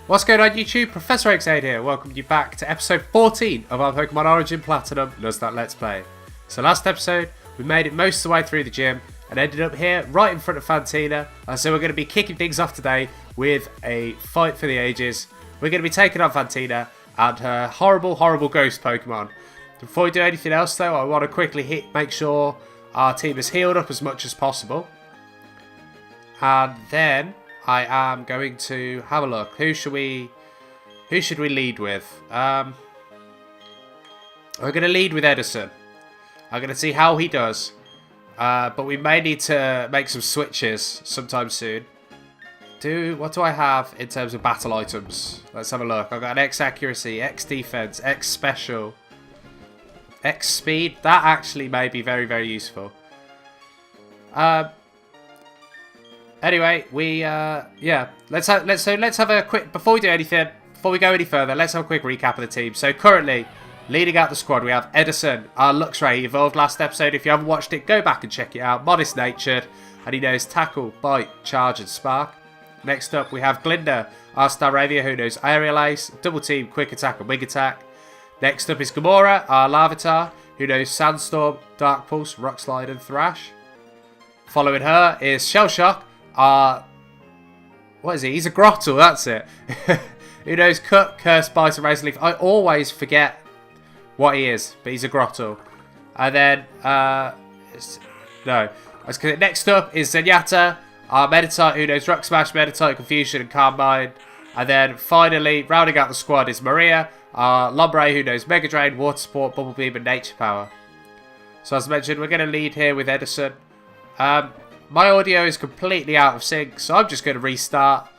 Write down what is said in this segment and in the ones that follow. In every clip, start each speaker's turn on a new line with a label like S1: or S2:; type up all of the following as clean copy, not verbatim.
S1: What's going on YouTube? ProfessorOaksAide here, welcome you back to episode 14 of our Pokemon Origin Platinum Nuzlocke Let's Play. So last episode, we made it most of the way through the gym and ended up here right in front of Fantina. So we're going to be kicking things off today with a fight for the ages. We're going to be taking on Fantina and her horrible, horrible ghost Pokemon. Before we do anything else though, I want to quickly make sure our team is healed up as much as possible. And then I am going to have a look. Who should we lead with? We're going to lead with Edison. I'm going to see how he does. But we may need to make some switches sometime soon. What do I have in terms of battle items? Let's have a look. I've got an X accuracy, X defense, X special, X speed. That actually may be very, very useful. Anyway, let's have a quick, before we go any further, let's have a quick recap of the team. So currently, leading out the squad, we have Edison, our Luxray. He evolved last episode. If you haven't watched it, go back and check it out. Modest natured, and he knows Tackle, Bite, Charge, and Spark. Next up, we have Glinda, our Staravia, who knows Aerial Ace, Double Team, Quick Attack, and Wing Attack. Next up is Gamora, our Larvitar, who knows Sandstorm, Dark Pulse, Rock Slide, and Thrash. Following her is Shell Shock, what is he? He's a Grottle, that's it. Who knows Cut, Curse, Bite, and Razor Leaf. I always forget what he is, but he's a Grottle. And then, next up is Zenyatta, our Meditite, who knows Rock Smash, Meditite, Confusion, and Calm Mind. And then finally, rounding out the squad is Maria, our Lombre, who knows Mega Drain, Water Support, Bubble Beam, and Nature Power. So as mentioned, we're going to lead here with Edison. My audio is completely out of sync, so I'm just going to restart.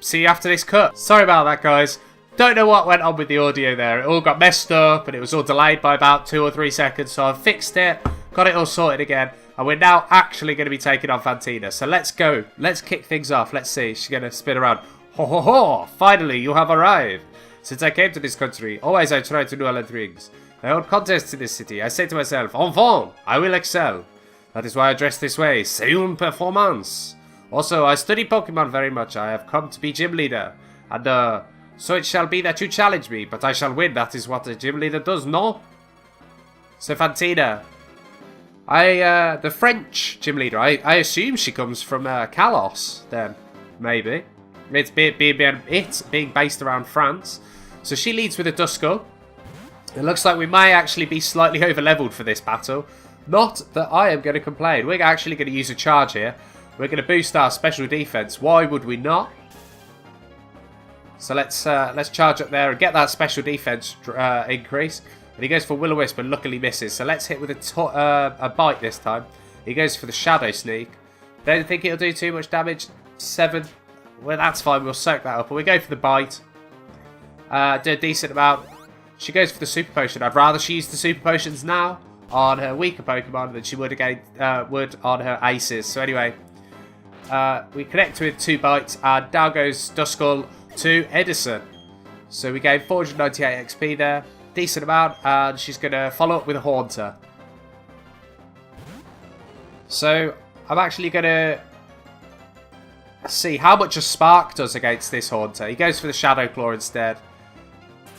S1: See you after this cut. Sorry about that, guys. Don't know what went on with the audio there. It all got messed up, and it was all delayed by about 2 or 3 seconds, so I've fixed it, got it all sorted again, and we're now actually going to be taking on Fantina. So let's go. Let's kick things off. Let's see. She's going to spin around. Ho ho ho! Finally, you have arrived. Since I came to this country, always I try to do all the things. I hold contests in this city. I say to myself, enfant, I will excel. That is why I dress this way. C'est une performance. Also, I study Pokemon very much. I have come to be gym leader. And, so it shall be that you challenge me, but I shall win. That is what a gym leader does, no? So, Fantina. The French gym leader, I assume she comes from, Kalos, then. Maybe. It's being based around France. So she leads with a Duskull. It looks like we may actually be slightly over-leveled for this battle. Not that I am going to complain. We're actually going to use a charge here. We're going to boost our special defense. Why would we not? So let's charge up there and get that special defense increase. And he goes for Will-O-Wisp and luckily misses. So let's hit with a bite this time. He goes for the Shadow Sneak. Don't think it'll do too much damage. 7. Well, that's fine. We'll soak that up. But we go for the bite. Do a decent amount. She goes for the Super Potion. I'd rather she use the Super Potions now on her weaker Pokemon than she would on her aces. So anyway, we connect with 2 bites and down goes Duskull to Edison. So we gain 498 XP there, decent amount, and she's going to follow up with a Haunter. So I'm actually going to see how much a Spark does against this Haunter. He goes for the Shadow Claw instead.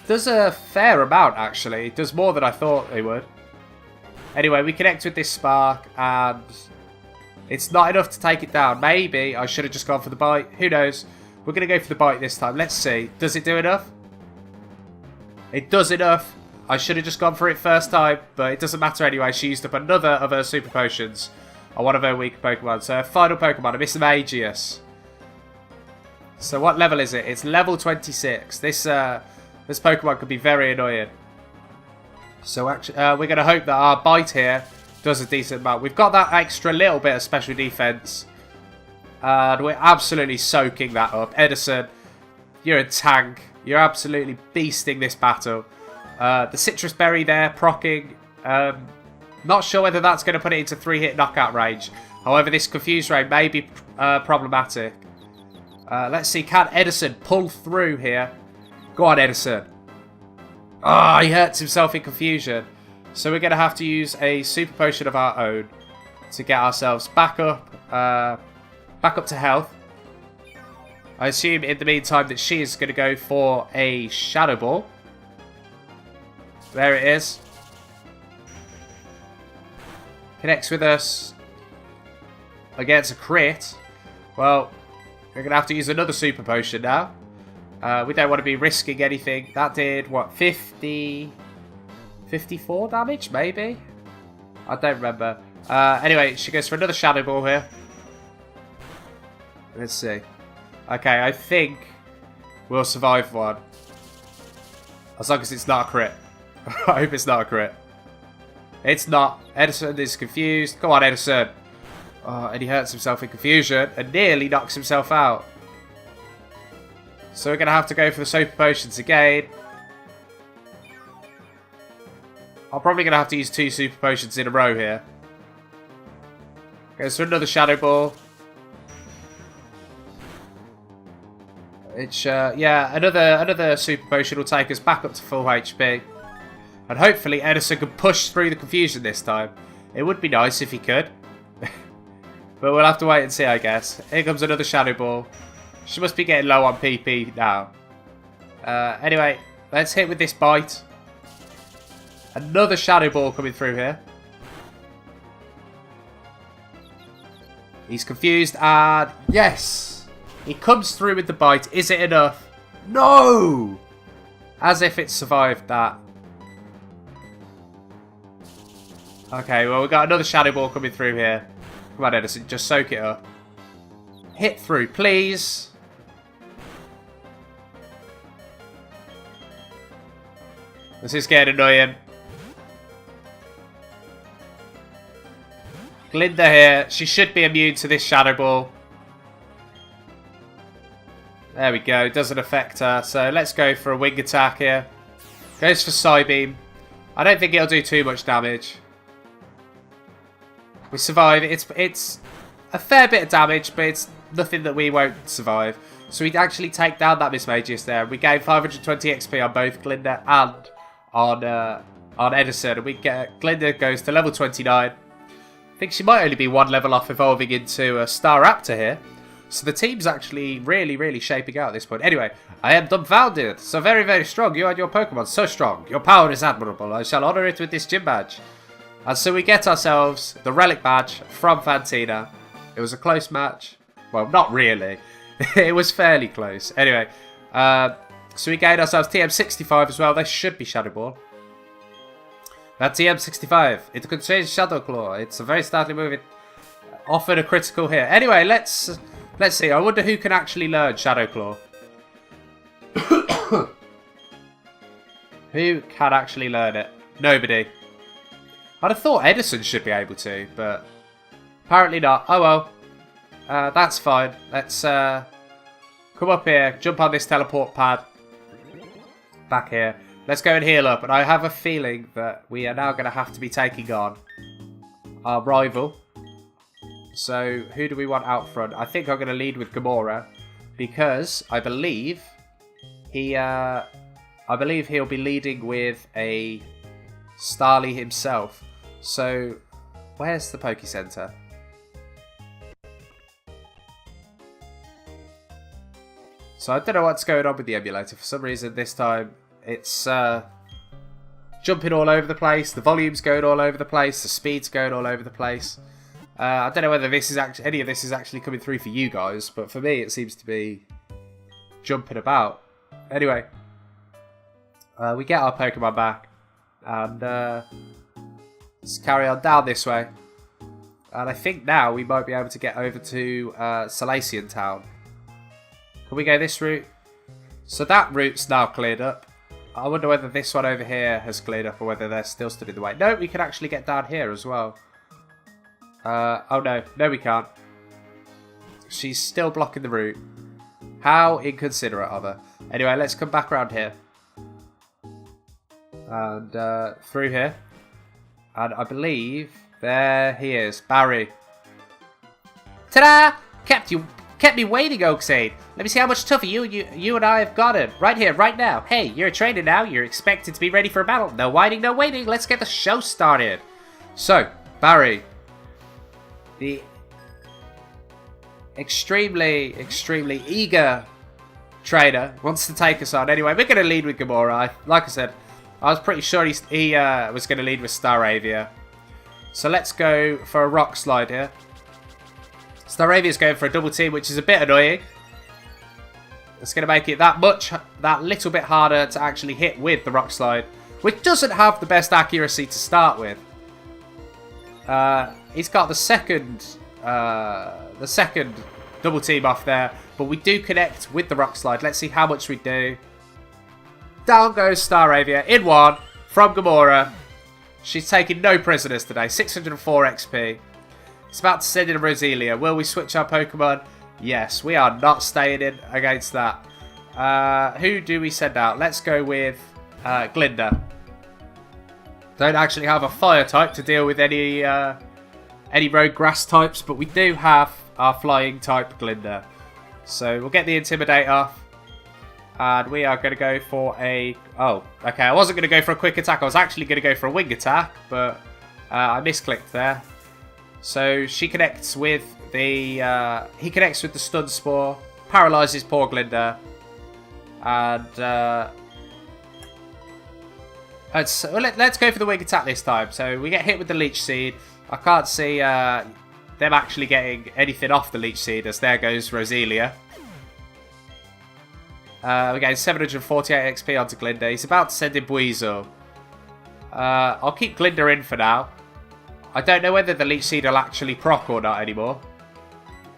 S1: Does a fair amount actually, does more than I thought he would. Anyway, we connect with this Spark, and it's not enough to take it down. Maybe I should have just gone for the bite. Who knows? We're going to go for the bite this time. Let's see. Does it do enough? It does enough. I should have just gone for it first time, but it doesn't matter anyway. She used up another of her Super Potions on one of her weaker Pokemon. So her final Pokemon, a Mismagius. So what level is it? It's level 26. This Pokemon could be very annoying. So actually, we're going to hope that our bite here does a decent amount. We've got that extra little bit of special defense. And we're absolutely soaking that up. Edison, you're a tank. You're absolutely beasting this battle. The Citrus Berry there, procking. Not sure whether that's going to put it into 3-hit knockout range. However, this Confuse Ray may be problematic. Let's see, can Edison pull through here? Go on, Edison. Ah, he hurts himself in confusion. So we're going to have to use a Super Potion of our own to get ourselves back up to health. I assume in the meantime that she is going to go for a Shadow Ball. There it is. Connects with us. Against a crit. Well, we're going to have to use another Super Potion now. We don't want to be risking anything. That did, what, 50... 54 damage, maybe? I don't remember. Anyway, she goes for another Shadow Ball here. Let's see. Okay, I think we'll survive one. As long as it's not a crit. I hope it's not a crit. It's not. Edison is confused. Go on, Edison. Oh, and he hurts himself in confusion and nearly knocks himself out. So we're going to have to go for the Super Potions again. I'm probably going to have to use 2 Super Potions in a row here. Goes for another Shadow Ball. It's, yeah, another Super Potion will take us back up to full HP. And hopefully Edison can push through the confusion this time. It would be nice if he could. But we'll have to wait and see, I guess. Here comes another Shadow Ball. She must be getting low on PP now. Anyway, let's hit with this bite. Another Shadow Ball coming through here. He's confused and yes! He comes through with the bite. Is it enough? No! As if it survived that. Okay, well, we've got another Shadow Ball coming through here. Come on, Edison, just soak it up. Hit through, please. This is getting annoying. Glinda here. She should be immune to this Shadow Ball. There we go. It doesn't affect her. So let's go for a wing attack here. Goes for Psybeam. I don't think it'll do too much damage. We survive. It's a fair bit of damage, but it's nothing that we won't survive. So we actually take down that Miss Magius there. We gain 520 XP on both Glinda and on Edison. And we get Glinda goes to level 29. I think she might only be 1 level off evolving into a Star Raptor here. So the team's actually really shaping out at this point. Anyway, I am dumbfounded. So very strong. You and your Pokemon, so strong. Your power is admirable. I shall honour it with this gym badge. And so we get ourselves the Relic Badge from Fantina. It was a close match. Well, not really. It was fairly close. Anyway, so we gained ourselves TM65 as well. They should be Shadow Ball. That TM65. It could change Shadow Claw. It's a very startling move. It offered a critical hit. Anyway, let's see. I wonder who can actually learn Shadow Claw. Who can actually learn it? Nobody. I'd have thought Edison should be able to, but apparently not. Oh well. That's fine. Let's come up here, jump on this teleport pad. Back here. Let's go and heal up. And I have a feeling that we are now going to have to be taking on our rival. So who do we want out front? I think I'm going to lead with Gamora because I believe he'll be leading with a Starly himself. So where's the Poke Center? So I don't know what's going on with the emulator. For some reason this time it's jumping all over the place. The volume's going all over the place. The speed's going all over the place. I don't know whether this is actually any of this is actually coming through for you guys, but for me it seems to be jumping about. Anyway, we get our Pokemon back and let's carry on down this way. And I think now we might be able to get over to Salacian Town. Can we go this route? So that route's now cleared up. I wonder whether this one over here has cleared up or whether they're still stood in the way. No, we can actually get down here as well. Oh no. No, we can't. She's still blocking the route. How inconsiderate of her. Anyway, let's come back around here. And through here. And I believe there he is. Barry. Ta-da! Kept me waiting, Oaksaide. Let me see how much tougher you and I have gotten. Right here, right now. Hey, you're a trainer now. You're expected to be ready for a battle. No whining, no waiting. Let's get the show started. So, Barry. The extremely eager trainer wants to take us on. Anyway, we're going to lead with Gamora. Like I said, I was pretty sure he was going to lead with Staravia. So let's go for a rock slide here. Staravia's going for a double team, which is a bit annoying. It's going to make it that little bit harder to actually hit with the rock slide, which doesn't have the best accuracy to start with. He's got the second double team off there, but we do connect with the rock slide. Let's see how much we do. Down goes Staravia in one from Gamora. She's taking no prisoners today. 604 XP. It's about to send in a Roselia. Will we switch our Pokemon? Yes, we are not staying in against that. Who do we send out? Let's go with Glinda. Don't actually have a fire type to deal with any rogue grass types, but we do have our flying type Glinda. So we'll get the Intimidate off. And we are going to go for a... Oh, okay. I wasn't going to go for a quick attack. I was actually going to go for a wing attack, but I misclicked there. So she connects with the... he connects with the Stun Spore, paralyzes poor Glinda, and let's go for the wing attack this time. So we get hit with the Leech Seed. I can't see them actually getting anything off the Leech Seed, as there goes Roselia. We're getting 748 XP onto Glinda. He's about to send in Buizel. I'll keep Glinda in for now. I don't know whether the Leech Seed will actually proc or not anymore.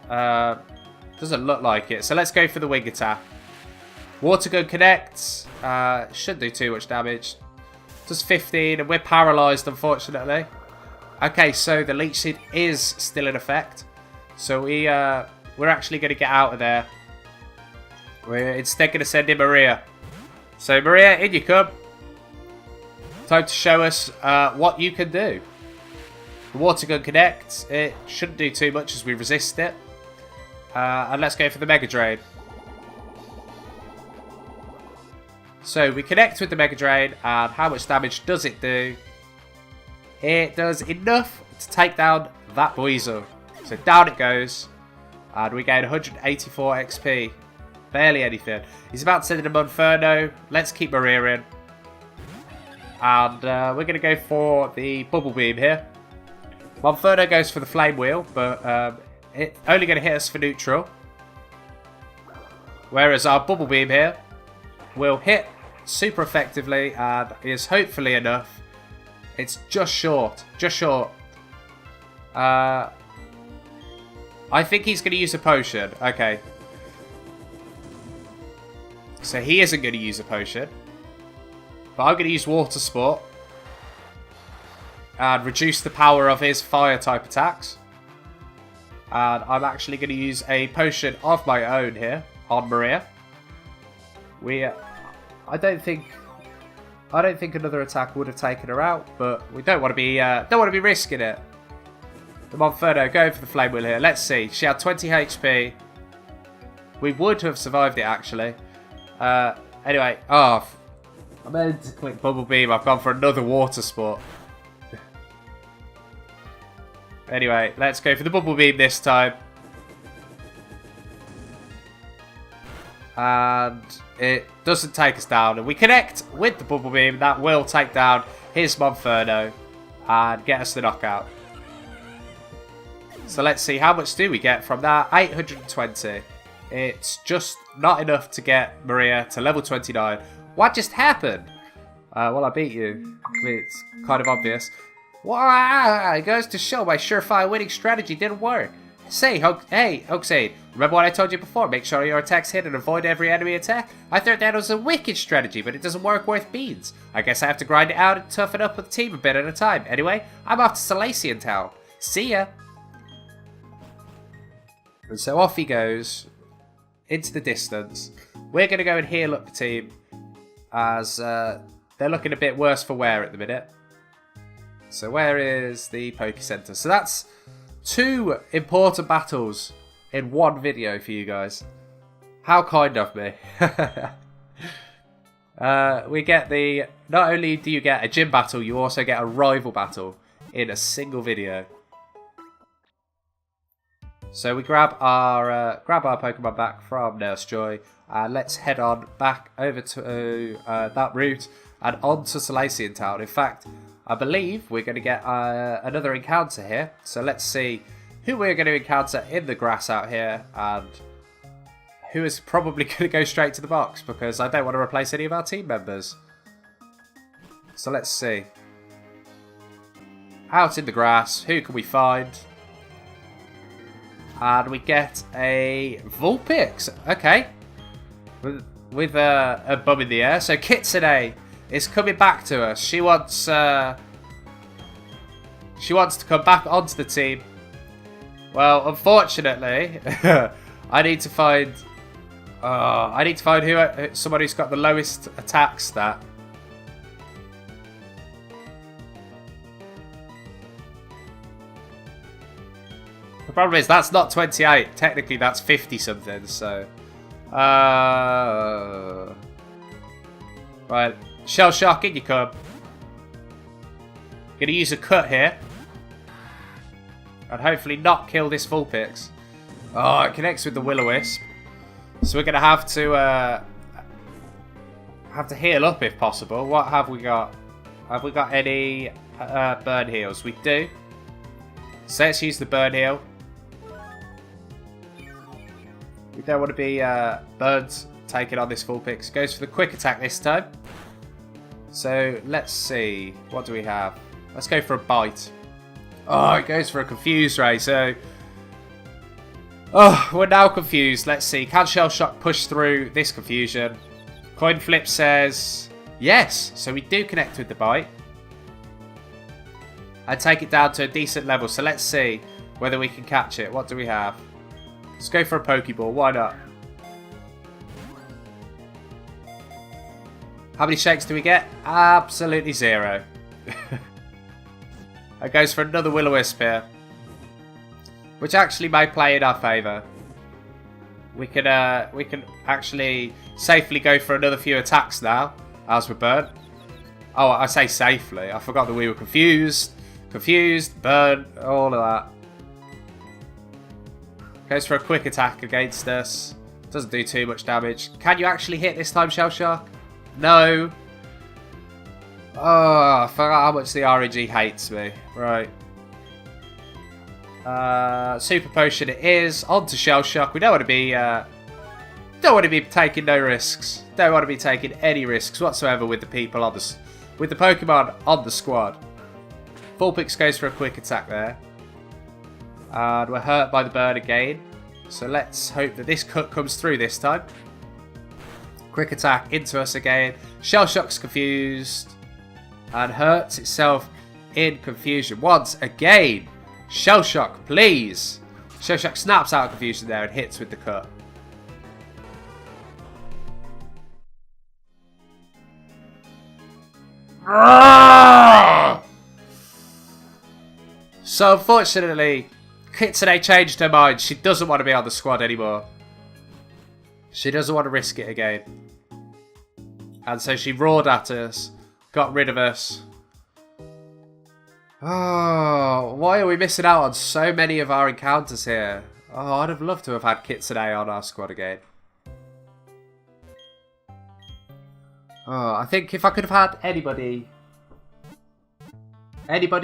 S1: Doesn't look like it. So let's go for the wing attack. Water Gun connects. Shouldn't do too much damage. Does 15, and we're paralysed, unfortunately. Okay, so the Leech Seed is still in effect. So we're actually going to get out of there. We're instead going to send in Maria. So Maria, in you come. Time to show us what you can do. The Water Gun connects. It shouldn't do too much as we resist it. And let's go for the Mega Drain. So we connect with the Mega Drain, and how much damage does it do? It does enough to take down that Buizel. So down it goes, and we gain 184 XP. Barely anything. He's about to send in a Monferno. Let's keep Maria in. And we're going to go for the Bubble Beam here. Monferno goes for the Flame Wheel, but it's only going to hit us for neutral. Whereas our Bubble Beam here will hit super effectively and is hopefully enough. It's just short. Just short. I think he's going to use a potion. Okay. So he isn't going to use a potion. But I'm going to use Water Sport. And reduce the power of his fire type attacks. And I'm actually going to use a potion of my own here on Maria. I don't think another attack would have taken her out, but we don't want to be risking it. The Monferno going for the Flame Wheel here. Let's see. She had 20 HP. We would have survived it actually. Anyway, I meant to click Bubble Beam. I've gone for another Water Sport. Anyway, let's go for the Bubble Beam this time. And it doesn't take us down. And we connect with the Bubble Beam. That will take down his Monferno and get us the knockout. So let's see, how much do we get from that? 820. It's just not enough to get Maria to level 29. What just happened? Well, I beat you. I mean, it's kind of obvious. Wow, it goes to show my surefire winning strategy didn't work. Hey, AKA, remember what I told you before? Make sure your attacks hit and avoid every enemy attack? I thought that was a wicked strategy, but it doesn't work worth beans. I guess I have to grind it out and toughen up with the team a bit at a time. Anyway, I'm off to Salacian Town. See ya! And so off he goes into the distance. We're going to go and heal up the team as they're looking a bit worse for wear at the minute. So where is the Poke Center? So that's 2 important battles in one video for you guys. How kind of me. We get not only do you get a gym battle, you also get a rival battle in a single video. So we grab our Pokemon back from Nurse Joy, and let's head on back over to that route and on to Salacian Town. In fact, I believe we're going to get another encounter here. So let's see who we're going to encounter in the grass out here, and who is probably going to go straight to the box, because I don't want to replace any of our team members. So let's see. Out in the grass, who can we find? And we get a Vulpix. Okay. With a bum in the air. So Kitsune is coming back to us. She wants to come back onto the team. Well, unfortunately, I need to find someone who's got the lowest attack stat. The problem is that's not 28. Technically, that's 50 something. So, right, Shell Shock, in you come. Gonna use a cut here, and hopefully not kill this Vulpix. Oh, it connects with the Will-O-Wisp, so we're gonna have to heal up if possible. What have we got? Have we got any burn heals? We do. So let's use the burn heal. We don't want to be burned taking on this Vulpix. Goes for the quick attack this time. So let's see. What do we have? Let's go for a bite. Oh, it goes for a confuse ray. So, oh, we're now confused. Let's see. Can Shell Shock push through this confusion? Coin flip says yes. So we do connect with the bite. And take it down to a decent level. So let's see whether we can catch it. What do we have? Let's go for a Pokeball. Why not? How many shakes do we get? Absolutely zero. That goes for another Will-O-Wisp here, which actually may play in our favour. We can actually safely go for another few attacks now, as we're burnt. Oh, I say safely. I forgot that we were confused. Confused, burnt, all of that. Goes for a quick attack against us. Doesn't do too much damage. Can you actually hit this time, Shell Shark? No. Oh, I forgot how much the RNG hates me. Right. Super Potion it is. On to Shell Shock. We don't want to be taking no risks. Don't want to be taking any risks whatsoever with the people on with the Pokemon on the squad. Vulpix goes for a quick attack there. And we're hurt by the burn again. So let's hope that this cut comes through this time. Quick attack into us again. Shell Shock's confused. And hurts itself in confusion once again. Shell Shock, please. Shell Shock snaps out of confusion there and hits with the cut. So unfortunately, Kitsune changed her mind. She doesn't want to be on the squad anymore. She doesn't want to risk it again. And so she roared at us. Got rid of us. Oh, why are we missing out on so many of our encounters here? Oh, I'd have loved to have had Kitsune on our squad again. Oh, I think if I could have had anybody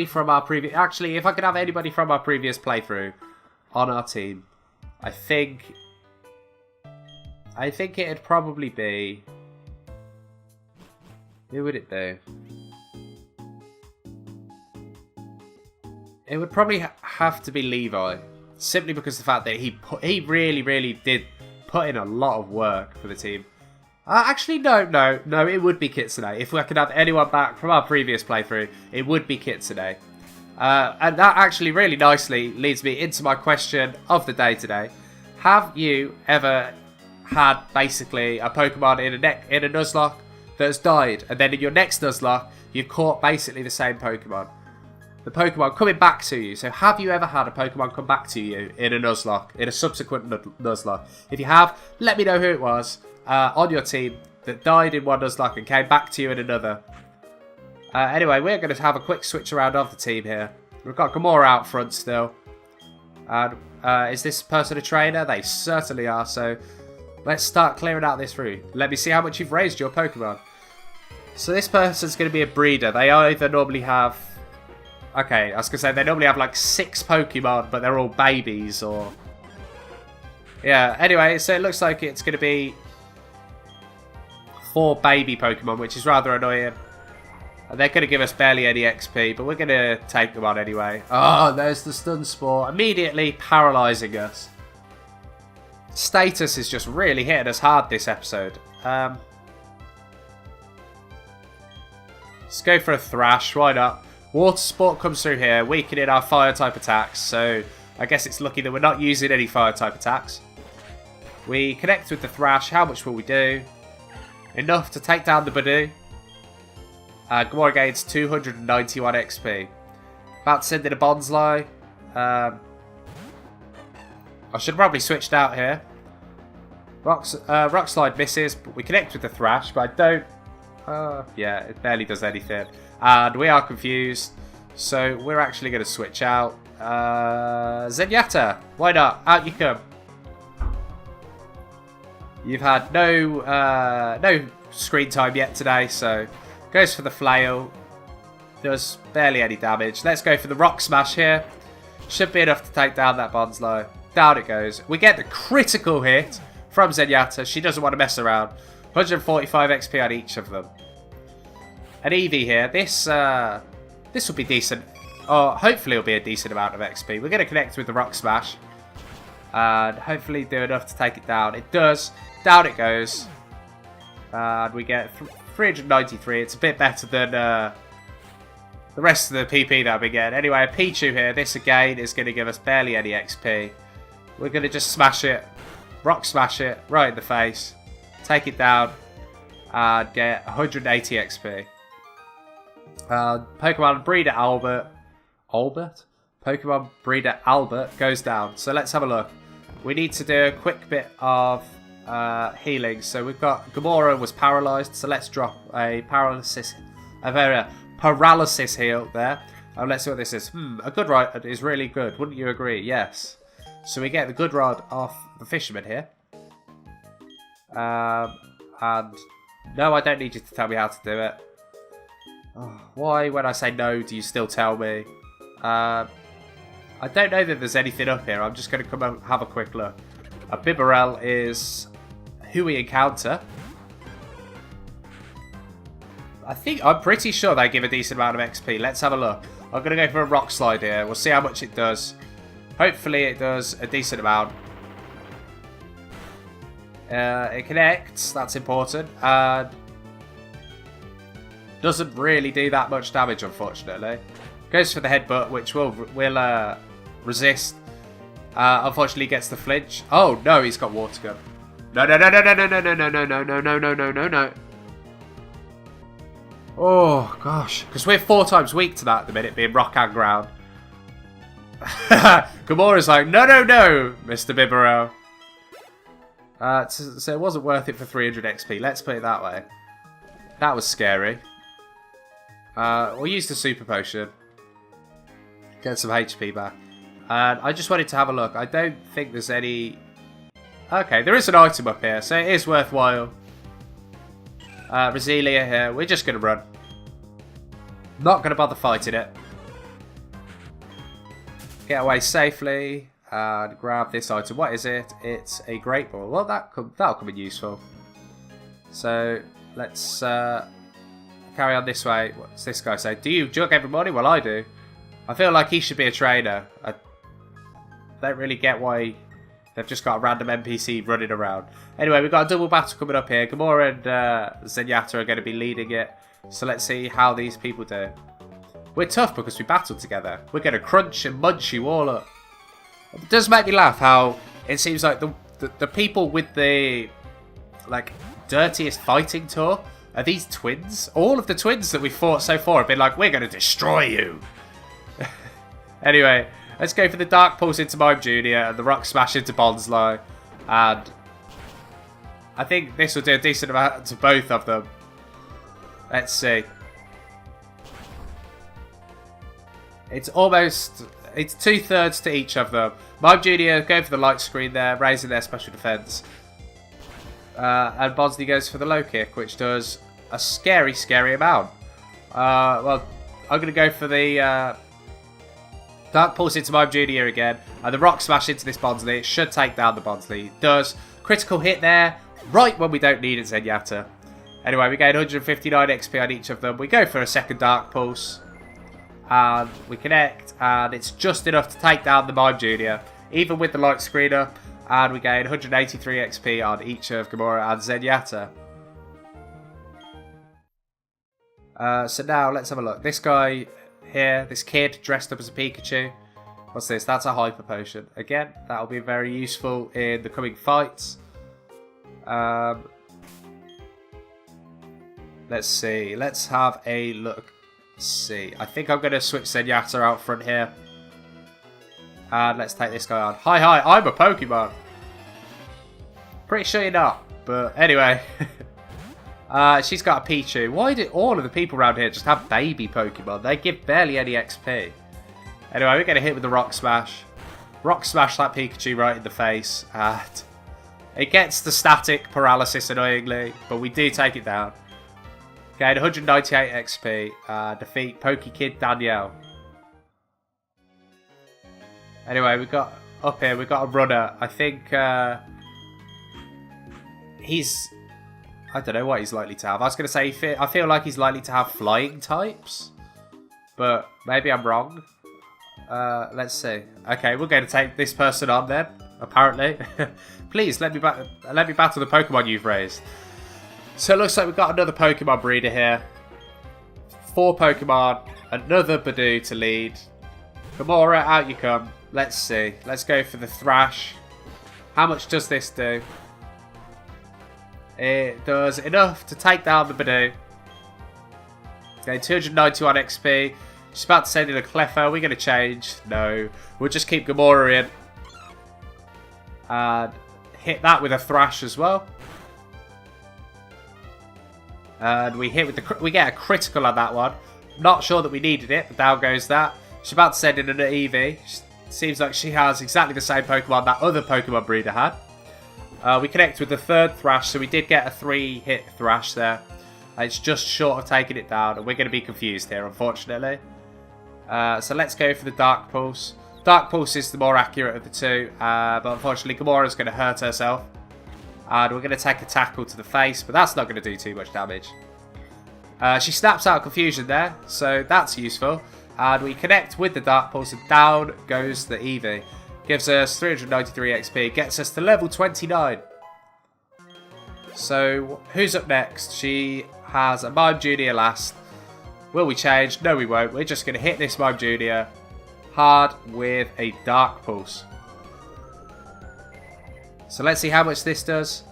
S1: from our previous... Actually, if I could have anybody from our previous playthrough on our team, I think it'd probably be... Who would it be? It would probably have to be Levi. Simply because of the fact that he really, really did put in a lot of work for the team. Actually, no, it would be Kitsune. If we could have anyone back from our previous playthrough, it would be Kitsune. And that actually really nicely leads me into my question of the day today. Have you ever had basically a Pokemon in a Nuzlocke that's died, and then in your next Nuzlocke, you've caught basically the same Pokemon? The Pokemon coming back to you. So have you ever had a Pokemon come back to you in a Nuzlocke, in a subsequent Nuzlocke? If you have, let me know who it was on your team that died in one Nuzlocke and came back to you in another. Anyway, we're going to have a quick switch around of the team here. We've got Gamora out front still. And is this person a trainer? They certainly are, so let's start clearing out this route. Let me see how much you've raised your Pokemon. So this person's going to be a breeder. They either normally have... Okay, I was going to say they normally have like 6 Pokemon, but they're all babies or... Yeah, anyway, so it looks like it's going to be 4 baby Pokemon, which is rather annoying. And they're going to give us barely any XP, but we're going to take them on anyway. Oh, there's the Stun Spore, immediately paralysing us. Status is just really hitting us hard this episode. Let's go for a Thrash, why not? Water Sport comes through here, weakening our Fire-type attacks, so I guess it's lucky that we're not using any Fire-type attacks. We connect with the Thrash, how much will we do? Enough to take down the Badoo. Gamora gains 291 XP. About to send in a Bonsly. I should have probably switched out here. Rock Slide misses, but we connect with the Thrash, but I don't... yeah, it barely does anything. And we are confused, so we're actually going to switch out. Zenyatta, why not? Out you come. You've had no screen time yet today, so goes for the Flail. Does barely any damage. Let's go for the Rock Smash here. Should be enough to take down that Bonsly. Down it goes. We get the critical hit from Zenyatta. She doesn't want to mess around. 145 XP on each of them. An Eevee here. This will be decent. Oh, hopefully it'll be a decent amount of XP. We're going to connect with the Rock Smash. And hopefully do enough to take it down. It does. Down it goes. And we get 393. It's a bit better than the rest of the PP that we get. Anyway, a Pichu here. This again is going to give us barely any XP. We're going to just smash it. Rock Smash it. Right in the face. Take it down. And get 180 XP. Pokemon Breeder Albert. Pokemon Breeder Albert goes down. So let's have a look. We need to do a quick bit of healing. So we've got Gamora was paralysed. So let's drop a paralysis heal there. And let's see what this is. A good rod is really good. Wouldn't you agree? Yes. So we get the good rod off the fisherman here. And no, I don't need you to tell me how to do it. Oh, why, when I say no, do you still tell me? I don't know that there's anything up here. I'm just going to come and have a quick look. A Bibarel is who we encounter. I'm pretty sure they give a decent amount of XP. Let's have a look. I'm going to go for a Rock Slide here. We'll see how much it does. Hopefully it does a decent amount. It connects. That's important. Doesn't really do that much damage, unfortunately. Goes for the headbutt, which will resist. Unfortunately, gets the flinch. Oh no, he's got water gun. No. Oh gosh, because we're 4 times weak to that at the minute, being rock and ground. Gamora's like, no, Mr. Bibarel. So it wasn't worth it for 300 XP. Let's put it that way. That was scary. We'll use the Super Potion. Get some HP back. And I just wanted to have a look. I don't think there's any... Okay, there is an item up here, so it is worthwhile. Roselia here. We're just going to run. Not going to bother fighting it. Get away safely. And grab this item. What is it? It's a Great Ball. Well, that'll come in useful. So, let's carry on this way. What's this guy say? Do you jog every morning? Well, I do. I feel like he should be a trainer. I don't really get why they've just got a random NPC running around. Anyway, we've got a double battle coming up here. Gamora and Zenyatta are going to be leading it. So let's see how these people do. We're tough because we battled together. We're going to crunch and munch you all up. It does make me laugh how it seems like the people with the dirtiest fighting tour are these twins. All of the twins that we've fought so far have been like, we're going to destroy you. Anyway, let's go for the Dark Pulse into Mime Jr. and the Rock Smash into Bonsly. And I think this will do a decent amount to both of them. Let's see. It's almost... it's 2/3 to each of them. Mime Junior go for the light screen there, raising their special defense. And Bosley goes for the low kick, which does a scary, scary amount. Well, I'm going to go for the Dark Pulse into Mime Junior again. And the Rock Smash into this Bonsley. It should take down the Bonsley. It does. Critical hit there, right when we don't need it, Zenyatta. Anyway, we gain 159 XP on each of them. We go for a second Dark Pulse. And we connect. And it's just enough to take down the Mime Junior. Even with the light screen up. And we gain 183 XP on each of Gamora and Zenyatta. So now, let's have a look. This guy here, this kid dressed up as a Pikachu. What's this? That's a Hyper Potion. Again, that'll be very useful in the coming fights. Let's see. Let's have a look. Let's see. I think I'm going to switch Zenyatta out front here. And let's take this guy on. Hi, I'm a Pokemon. Pretty sure you're not. But anyway. She's got a Pichu. Why do all of the people around here just have baby Pokemon? They give barely any XP. Anyway, we're going to hit with the Rock Smash. Rock Smash that Pikachu right in the face. And it gets the static paralysis annoyingly, but we do take it down. Gain 198 XP. Defeat Pokekid Danielle. Anyway, we got up here. We got a runner. I think he's. I don't know what he's likely to have. I was going to say I feel like he's likely to have flying types, but maybe I'm wrong. Let's see. Okay, we're going to take this person on then. Apparently, please let me battle the Pokemon you've raised. So it looks like we've got another Pokemon breeder here. 4 Pokemon, another Badoo to lead. Gamora, out you come. Let's see. Let's go for the Thrash. How much does this do? It does enough to take down the Badoo. Okay, 291 XP. She's about to send in a Cleffa. We're going to change. No. We'll just keep Gamora in. And hit that with a Thrash as well. And we hit with we get a critical on that one. Not sure that we needed it, but down goes that. She's about to send in an Eevee. Seems like she has exactly the same Pokemon that other Pokemon breeder had. We connect with the third Thrash, so we did get a 3-hit Thrash there. It's just short of taking it down, and we're going to be confused here, unfortunately. So let's go for the Dark Pulse. Dark Pulse is the more accurate of the two, but unfortunately Gamora's going to hurt herself. And we're going to take a tackle to the face, but that's not going to do too much damage. She snaps out Confusion there, so that's useful. And we connect with the Dark Pulse, and down goes the Eevee. Gives us 393 XP, gets us to level 29. So, who's up next? She has a Mime Junior last. Will we change? No, we won't. We're just going to hit this Mime Junior hard with a Dark Pulse. So, let's see how much this does.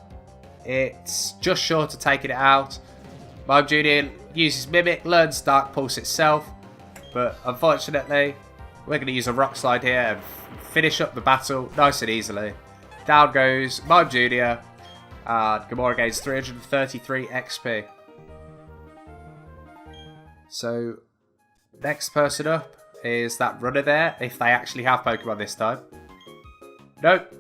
S1: It's just short of taking it out. Mime Junior uses Mimic, learns Dark Pulse itself. But, unfortunately, we're going to use a Rock Slide here and finish up the battle nice and easily. Down goes Mime Junior. And Gamora gains 333 XP. So, next person up is that runner there, if they actually have Pokemon this time. Nope.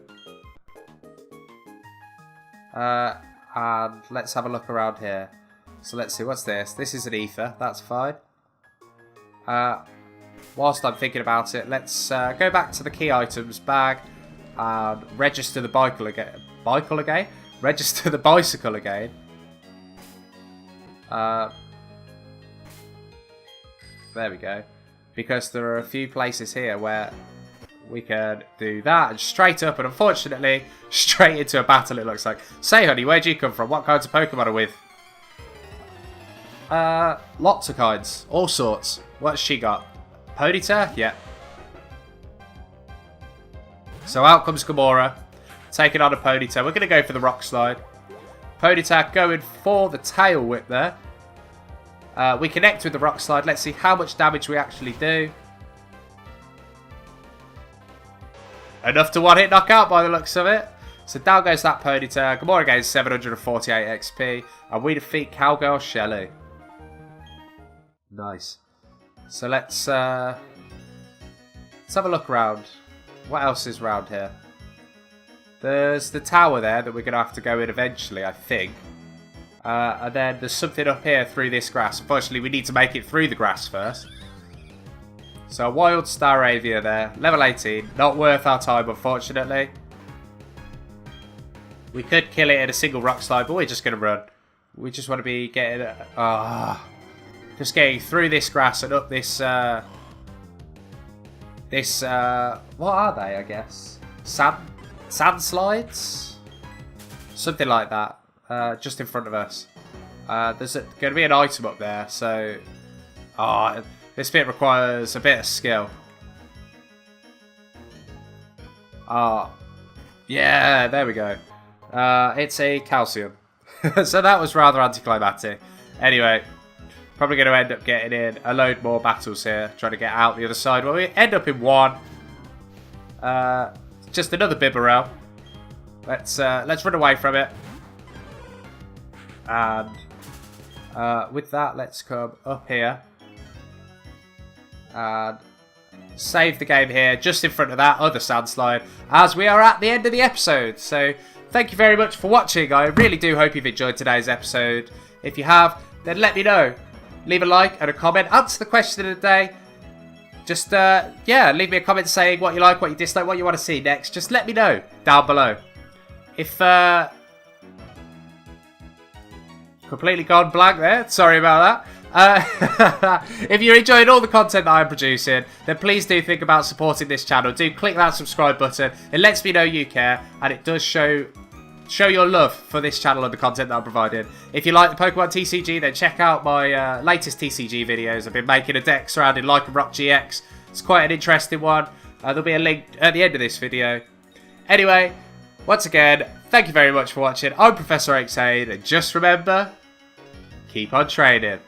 S1: And let's have a look around here. So let's see, what's this? This is an Ether, that's fine. Whilst I'm thinking about it, let's go back to the key items bag and register the bicycle again. Register the bicycle again. There we go. Because there are a few places here where we can do that and straight up, and unfortunately, straight into a battle it looks like. Say, honey, where'd you come from? What kinds of Pokemon are with? Lots of kinds. All sorts. What's she got? Ponyta? Yeah. So out comes Gamora. Taking on a Ponyta. We're going to go for the Rock Slide. Ponyta going for the Tail Whip there. We connect with the Rock Slide. Let's see how much damage we actually do. Enough to one-hit knockout by the looks of it. So down goes that Ponyta. Gamora gains 748 XP. And we defeat Cowgirl Shelly. Nice. So let's Let's have a look around. What else is around here? There's the tower there that we're going to have to go in eventually, I think. And then there's something up here through this grass. Unfortunately, we need to make it through the grass first. So, wild Staravia there. Level 18. Not worth our time, unfortunately. We could kill it in a single rock slide, but we're just going to run. We just want to be getting... just getting through this grass and up this... what are they, I guess? Sand slides? Something like that. Just in front of us. There's going to be an item up there, so... this bit requires a bit of skill. Yeah, there we go. It's a calcium. So that was rather anticlimactic. Anyway, probably going to end up getting in a load more battles here, trying to get out the other side. Well, we end up in one. Just another Bibarel. Let's run away from it. And with that, let's come up here and save the game here, just in front of that other sandslide, as we are at the end of the episode. So thank you very much for watching. I really do hope you've enjoyed today's episode. If you have, then let me know. Leave a like and a comment. Answer the question of the day. Just, yeah, leave me a comment saying what you like, what you dislike, what you want to see next. Just let me know down below. If, completely gone blank there. Sorry about that. If you're enjoying all the content that I'm producing, then please do think about supporting this channel. Do click that subscribe button. It lets me know you care, and it does show your love for this channel and the content that I'm providing. If you like the Pokemon TCG, then check out my latest TCG videos. I've been making a deck surrounding Lycanroc GX. It's quite an interesting one. There'll be a link at the end of this video. Anyway, once again, thank you very much for watching. I'm ProfessorOaksAide, and just remember, keep on training.